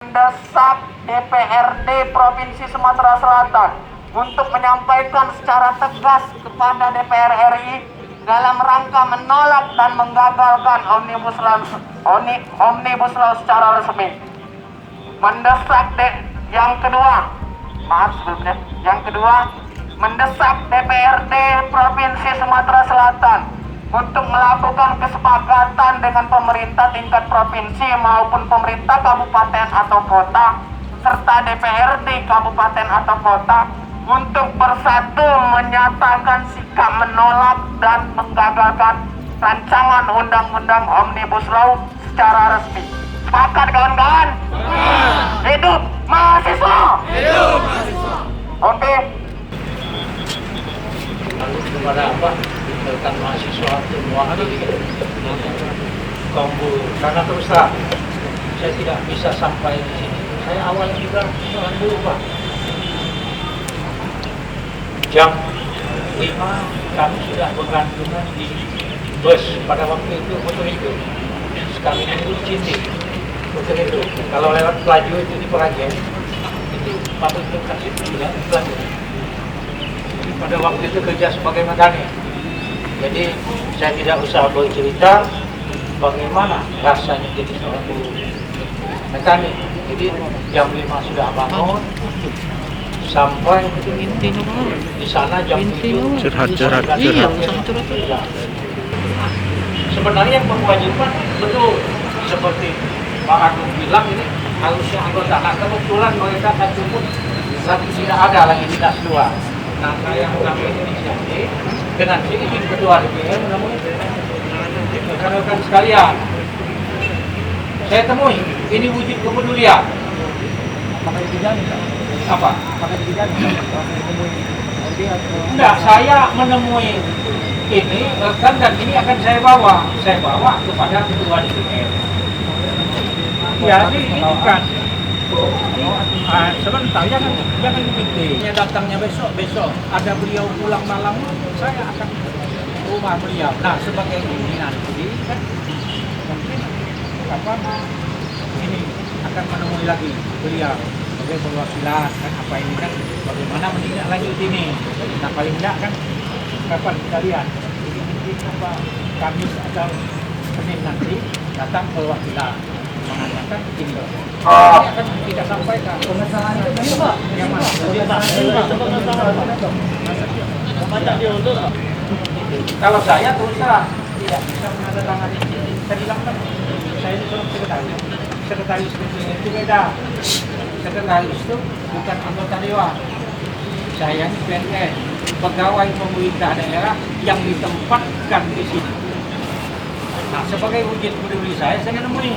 mendesak DPRD Provinsi Sumatera Selatan untuk menyampaikan secara tegas kepada DPR RI dalam rangka menolak dan menggagalkan Omnibus Law secara resmi. Yang kedua, mendesak DPRD Provinsi Sumatera Selatan untuk melakukan kesepakatan dengan pemerintah tingkat provinsi maupun pemerintah kabupaten atau kota serta DPRD kabupaten atau kota untuk bersatu menyatakan sikap menolak dan menggagalkan rancangan undang-undang Omnibus Law secara resmi. Sepakat kawan-kawan? Hidup mahasiswa! Hidup mahasiswa! Oke. Lalu kepada apa? Rekan mahasiswa semua Kombu, karena terus terang saya tidak bisa sampai di sini. Saya awalnya juga jalan dulu Pak. Jam 5 kami sudah bergantungan di bus pada waktu itu motor itu. Sekali minggu Cinti motor itu. Kalau lewat Pelaju itu di Peragen itu pabrik itu kasih bilang Pelaju. Pada waktu itu kerja sebagai mekanik. Jadi saya tidak usah bercerita bagaimana rasanya jadi seorang mekanik. Jadi jam 5 sudah bangun sampai di sana jam 7. Curhat. Sebenarnya yang berkewajiban betul seperti Pak Agung bilang ini harusnya anggota. Nah kebetulan mereka kan cukup lagi tidak ada lagi dinas luar. Nah saya mengambil inisiatif dengan izin ketua DPR namun rekan-rekan sekalian saya temui ini wujud kepedulian. Apakah itu jadi? Apa? Apakah itu jadi? Enggak, saya menemui ini rekan dan ini akan saya bawa kepada ketua DPR. Ya, ini bukan. Sebentar, jangan dipikir. Datangnya besok ada beliau pulang malam, saya akan ke rumah beliau. Nah, sebagai ini nanti kan mungkin ini akan menemui lagi beliau sebagai perwakilan kan apa ini kan bagaimana menindaklanjuti ini. Nah, paling tidak kan kapan kita lihat jadi mungkin apa Kamis atau Senin nanti datang perwakilan mengatakan ini akan kita sampaikan pengesahan itu Pak yang mana kalau saya terus terang tidak bisa menandatangani saya bilang kan saya itu sekretaris itu beda. Sekretaris itu bukan anggota dewan, saya ini PNS pegawai pemerintah daerah yang ditempatkan di sini. Nah sebagai wujud peduli saya nemui.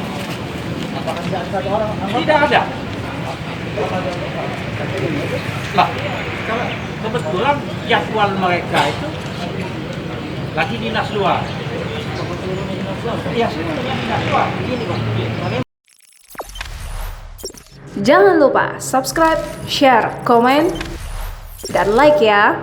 Apakah tidak ada orang? Tidak ada. Nah, kebetulan jadwal mereka itu lagi dinas luar. Iya, sebetulnya dinas luar. Begini Bang. Jangan lupa subscribe, share, komen, dan like ya.